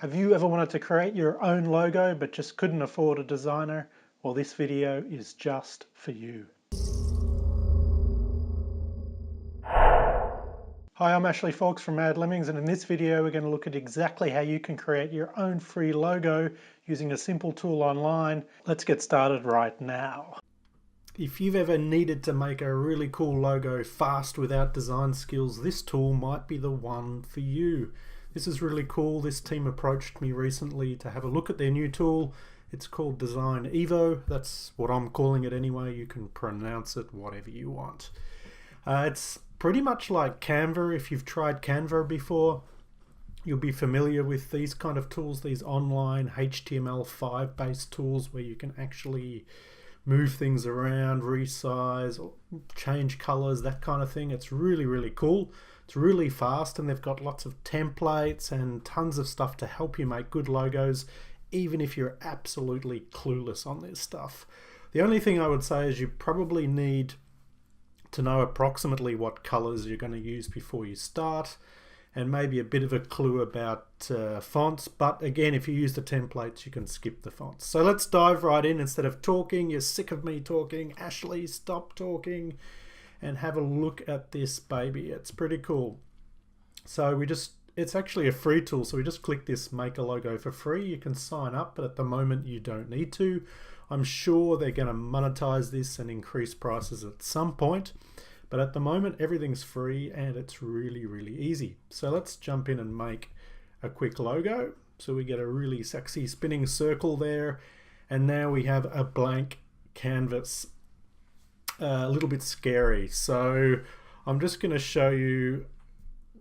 Have you ever wanted to create your own logo but just couldn't afford a designer? Well, this video is just for you. Hi, I'm Ashley Fox from Mad Lemmings, and in this video we're going to look at exactly how you can create your own free logo using a simple tool online. Let's get started right now. If you've ever needed to make a really cool logo fast without design skills, this tool might be the one for you. This is really cool. This team approached me recently to have a look at their new tool. It's called DesignEVO. That's what I'm calling it anyway. You can pronounce it whatever you want. It's pretty much like Canva. If you've tried Canva before, you'll be familiar with these kind of tools, these online HTML5 based tools where you can actually move things around, resize, change colors, that kind of thing. It's really, really cool. It's really fast, and they've got lots of templates and tons of stuff to help you make good logos, even if you're absolutely clueless on this stuff. The only thing I would say is you probably need to know approximately what colors you're going to use before you start, and maybe a bit of a clue about fonts. But again, if you use the templates, you can skip the fonts. So let's dive right in. Instead of talking, you're sick of me talking, Ashley, stop talking and have a look at this baby. It's pretty cool. So it's actually a free tool. So we just click this make a logo for free. You can sign up, but at the moment you don't need to. I'm sure they're going to monetize this and increase prices at some point. But at the moment, everything's free and it's really, really easy. So let's jump in and make a quick logo. So we get a really sexy spinning circle there. And now we have a blank canvas, a little bit scary. So I'm just going to show you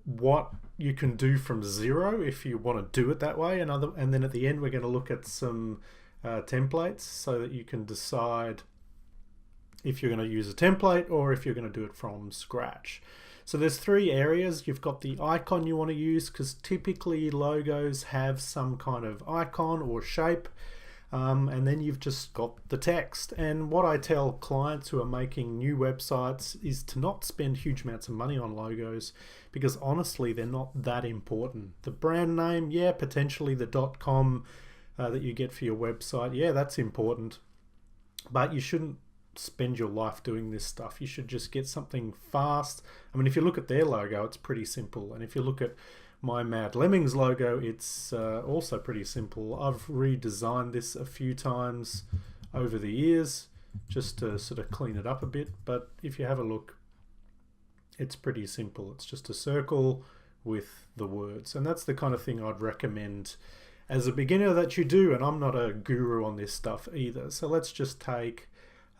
what you can do from zero if you want to do it that way. And then at the end, we're going to look at some templates so that you can decide if you're going to use a template or if you're going to do it from scratch. So there's three areas. You've got the icon you want to use, because typically logos have some kind of icon or shape. And then you've just got the text. And what I tell clients who are making new websites is to not spend huge amounts of money on logos, because honestly, they're not that important. The brand name, yeah, potentially the .com that you get for your website, yeah, that's important. But you shouldn't spend your life doing this stuff. You should just get something fast. I mean, if you look at their logo, it's pretty simple. And if you look at my Mad Lemmings logo, it's also pretty simple. I've redesigned this a few times over the years just to sort of clean it up a bit. But if you have a look, it's pretty simple. It's just a circle with the words. And that's the kind of thing I'd recommend as a beginner that you do. And I'm not a guru on this stuff either. So let's just take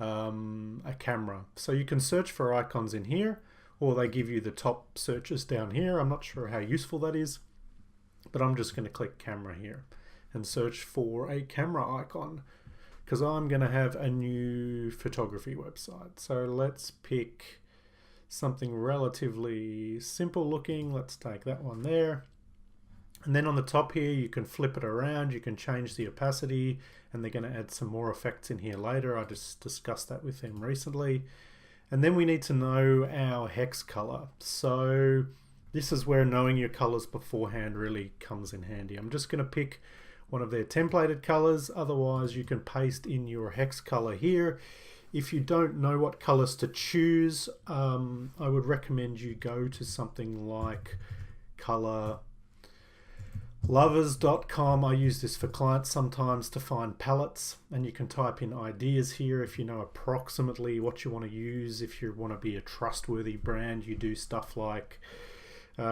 a camera. So you can search for icons in here, or they give you the top searches down here. I'm not sure how useful that is, but I'm just going to click camera here and search for a camera icon, because I'm going to have a new photography website. So let's pick something relatively simple looking. Let's take that one there. And then on the top here, you can flip it around. You can change the opacity, and they're going to add some more effects in here later. I just discussed that with them recently. And then we need to know our hex color. So this is where knowing your colors beforehand really comes in handy. I'm just going to pick one of their templated colors. Otherwise, you can paste in your hex color here. If you don't know what colors to choose, I would recommend you go to something like colorlovers.com. I use this for clients sometimes to find palettes, and you can type in ideas here if you know approximately what you want to use. If you want to be a trustworthy brand, you do stuff like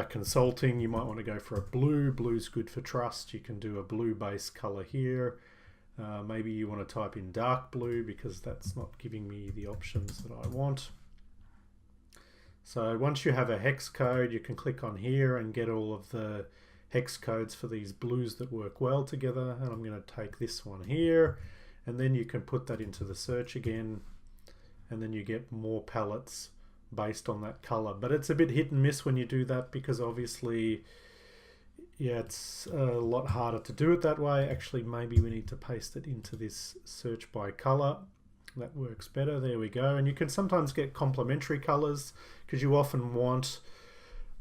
consulting, you might want to go for a blue. Blue's good for trust. You can do a blue base color here. Maybe you want to type in dark blue because that's not giving me the options that I want. So once you have a hex code, you can click on here and get all of the hex codes for these blues that work well together. And I'm going to take this one here, and then you can put that into the search again, and then you get more palettes based on that color. But it's a bit hit and miss when you do that, because obviously, yeah, it's a lot harder to do it that way. Actually, maybe we need to paste it into this search by color. That works better. There we go. And you can sometimes get complementary colors, because you often want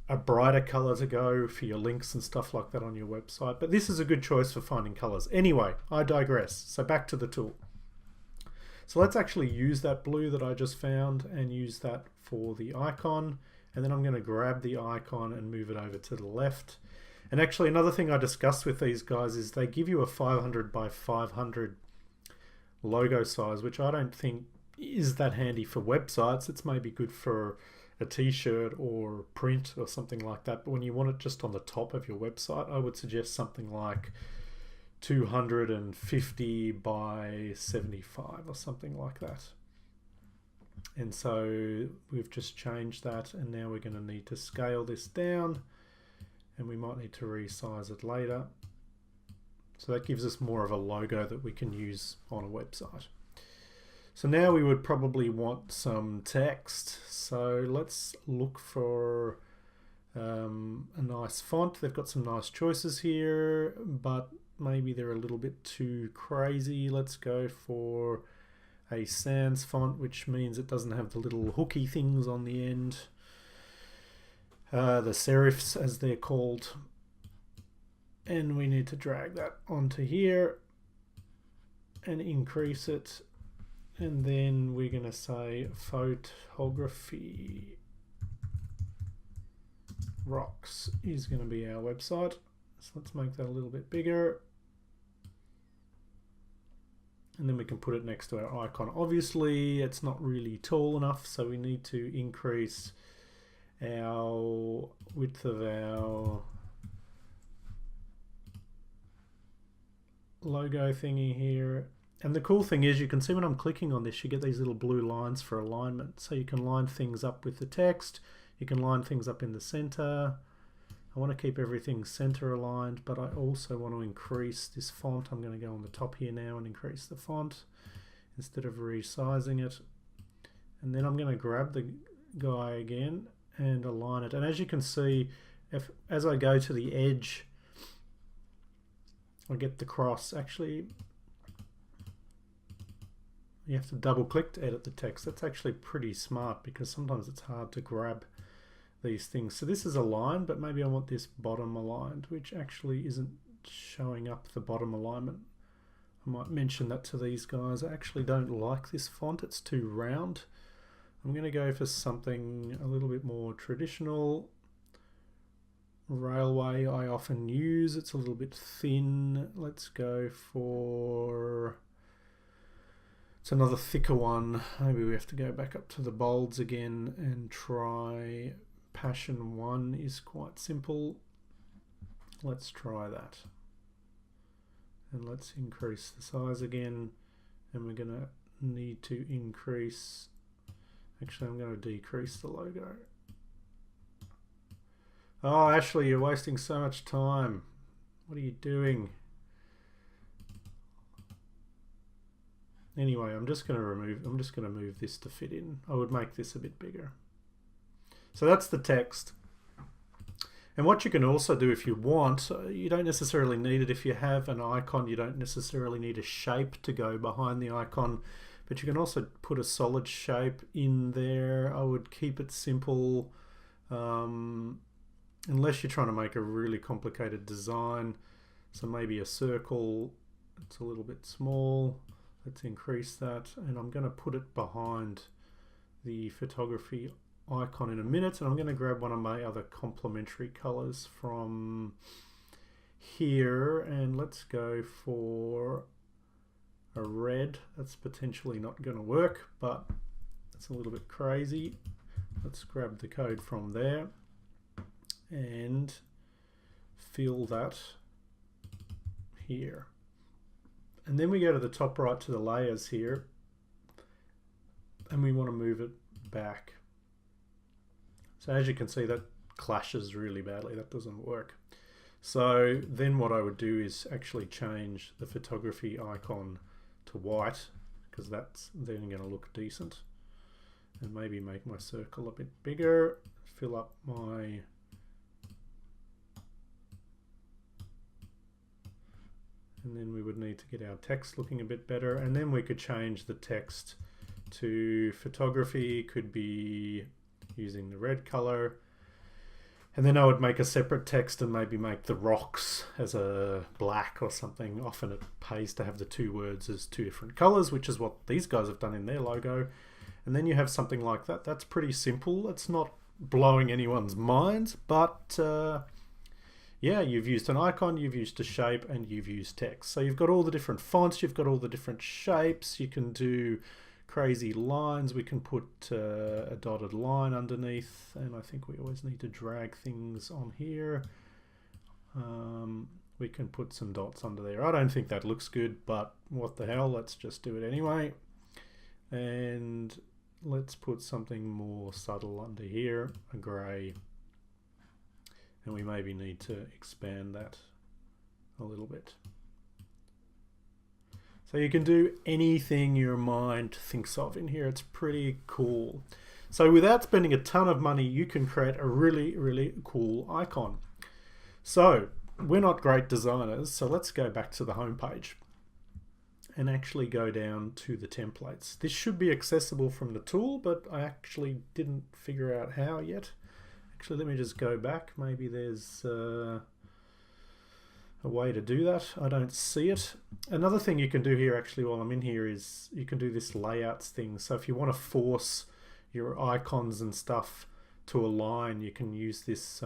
a brighter color to go for your links and stuff like that on your website. But this is a good choice for finding colors. Anyway, I digress. So back to the tool. So let's actually use that blue that I just found and use that for the icon. And then I'm going to grab the icon and move it over to the left. And actually another thing I discussed with these guys is they give you a 500 by 500 logo size, which I don't think is that handy for websites. It's maybe good for a t-shirt or print or something like that. But when you want it just on the top of your website, I would suggest something like 250 by 75 or something like that. And so we've just changed that, and now we're going to need to scale this down, and we might need to resize it later. So that gives us more of a logo that we can use on a website. So now we would probably want some text. So let's look for a nice font. They've got some nice choices here, but maybe they're a little bit too crazy. Let's go for a sans font, which means it doesn't have the little hooky things on the end. The serifs, as they're called. And we need to drag that onto here and increase it. And then we're going to say photography rocks is going to be our website. So let's make that a little bit bigger. And then we can put it next to our icon. Obviously, it's not really tall enough, so we need to increase our width of our logo thingy here. And the cool thing is you can see when I'm clicking on this, you get these little blue lines for alignment. So you can line things up with the text, you can line things up in the center. I want to keep everything center aligned, but I also want to increase this font. I'm going to go on the top here now and increase the font instead of resizing it. And then I'm going to grab the guy again and align it. And as you can see, as I go to the edge, I get the cross. Actually, you have to double click to edit the text. That's actually pretty smart because sometimes it's hard to grab these things. So this is aligned, but maybe I want this bottom aligned, which actually isn't showing up the bottom alignment. I might mention that to these guys. I actually don't like this font. It's too round. I'm going to go for something a little bit more traditional. Railway I often use. It's a little bit thin. Let's go for... it's another thicker one. Maybe we have to go back up to the bolds again and try... Passion 1 is quite simple. Let's try that. And let's increase the size again. And we're going to need to increase... actually, I'm going to decrease the logo. Oh, Ashley, you're wasting so much time. What are you doing? Anyway, I'm just going to move this to fit in. I would make this a bit bigger. So that's the text. And what you can also do if you want, you don't necessarily need it. If you have an icon, you don't necessarily need a shape to go behind the icon, but you can also put a solid shape in there. I would keep it simple, unless you're trying to make a really complicated design. So maybe a circle, it's a little bit small. Let's increase that, and I'm going to put it behind the photography icon in a minute, and I'm going to grab one of my other complementary colors from here, and let's go for a red. That's potentially not going to work, but it's a little bit crazy. Let's grab the code from there and fill that here. And then we go to the top right to the layers here, and we want to move it back. So as you can see, that clashes really badly. That doesn't work. So then what I would do is actually change the photography icon to white, because that's then going to look decent. And maybe make my circle a bit bigger, fill up my... and then we would need to get our text looking a bit better. And then we could change the text to photography, could be using the red color. And then I would make a separate text and maybe make the rocks as a black or something. Often it pays to have the two words as two different colors, which is what these guys have done in their logo. And then you have something like that. That's pretty simple. It's not blowing anyone's minds, but yeah, you've used an icon, you've used a shape, and you've used text. So you've got all the different fonts, you've got all the different shapes. You can do crazy lines. We can put a dotted line underneath, and I think we always need to drag things on here. We can put some dots under there. I don't think that looks good, but what the hell, let's just do it anyway. And let's put something more subtle under here, a grey, and we maybe need to expand that a little bit. So you can do anything your mind thinks of in here. It's pretty cool. So without spending a ton of money, you can create a really, really cool icon. So we're not great designers, so let's go back to the home page and actually go down to the templates. This should be accessible from the tool, but I actually didn't figure out how yet. Actually, let me just go back. Maybe there's a way to do that. I don't see it. Another thing you can do here actually while I'm in here is you can do this layouts thing. So if you want to force your icons and stuff to align, you can use this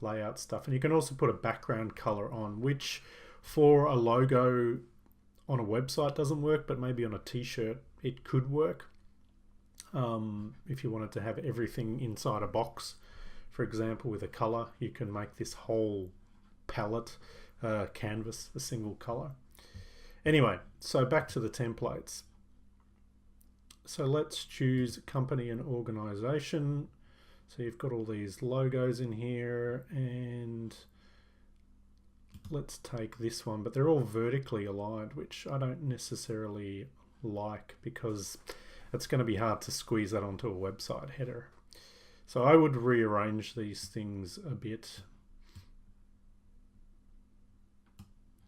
layout stuff. And you can also put a background color on, which for a logo on a website doesn't work, but maybe on a t-shirt it could work. If you wanted to have everything inside a box, for example, with a color, you can make this whole palette canvas a single color. Anyway, so back to the templates. So let's choose company and organization. So you've got all these logos in here, and let's take this one, but they're all vertically aligned, which I don't necessarily like because it's going to be hard to squeeze that onto a website header. So I would rearrange these things a bit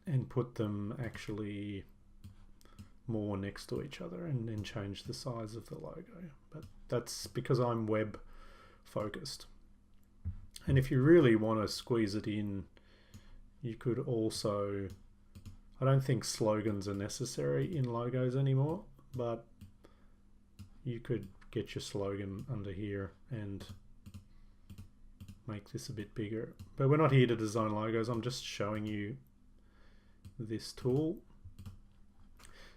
and put them actually more next to each other, and then change the size of the logo. But that's because I'm web focused. And if you really want to squeeze it in, you could also, I don't think slogans are necessary in logos anymore, but you could get your slogan under here and make this a bit bigger. But we're not here to design logos. I'm just showing you this tool.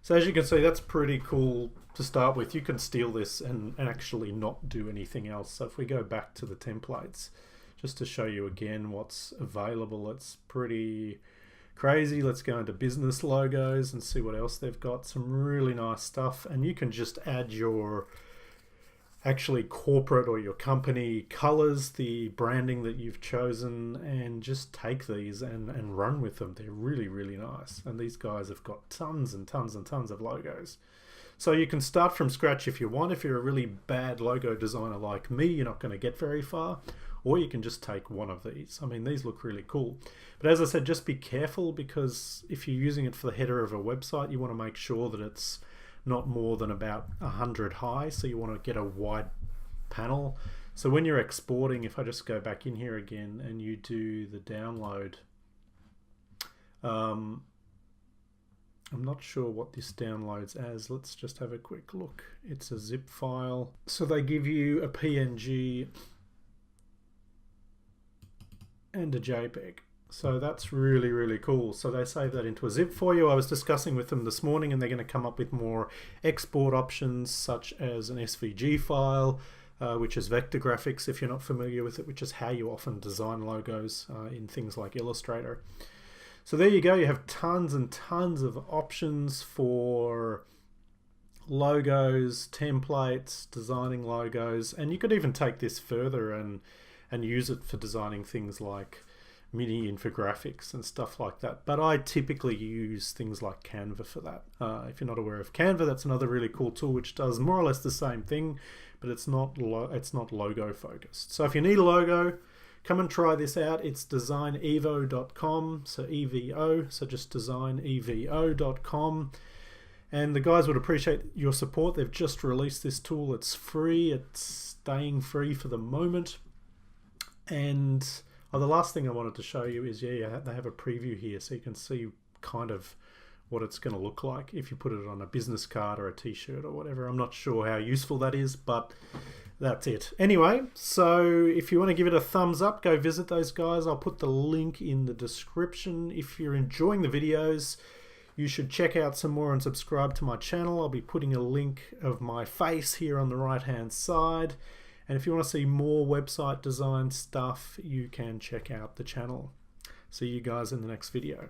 So as you can see, that's pretty cool to start with. You can steal this and actually not do anything else. So if we go back to the templates, just to show you again what's available, it's pretty crazy. Let's go into business logos and see what else they've got. Some really nice stuff, and you can just add your actually corporate or your company colors, the branding that you've chosen, and just take these and run with them. They're really, really nice. And these guys have got tons and tons and tons of logos. So you can start from scratch if you want. If you're a really bad logo designer like me, you're not going to get very far. Or you can just take one of these. I mean, these look really cool. But as I said, just be careful, because if you're using it for the header of a website, you want to make sure that it's not more than about 100 high. So you want to get a wide panel. So when you're exporting, if I just go back in here again and you do the download, I'm not sure what this downloads as. Let's just have a quick look. It's a zip file. So they give you a PNG and a JPEG. So that's really, really cool. So they save that into a zip for you. I was discussing with them this morning, and they're going to come up with more export options, such as an SVG file, which is vector graphics, if you're not familiar with it, which is how you often design logos in things like Illustrator. So there you go. You have tons and tons of options for logos, templates, designing logos, and you could even take this further and use it for designing things like mini infographics and stuff like that. But I typically use things like Canva for that. If you're not aware of Canva, that's another really cool tool which does more or less the same thing, but it's not logo focused. So if you need a logo, come and try this out. It's DesignEVO.com, so EVO, so just DesignEVO.com. And the guys would appreciate your support. They've just released this tool. It's free. It's staying free for the moment. And the last thing I wanted to show you is, yeah, they have a preview here so you can see kind of what it's going to look like if you put it on a business card or a t-shirt or whatever. I'm not sure how useful that is, but that's it. Anyway, so if you want to give it a thumbs up, go visit those guys. I'll put the link in the description. If you're enjoying the videos, you should check out some more and subscribe to my channel. I'll be putting a link of my face here on the right hand side. And if you want to see more website design stuff, you can check out the channel. See you guys in the next video.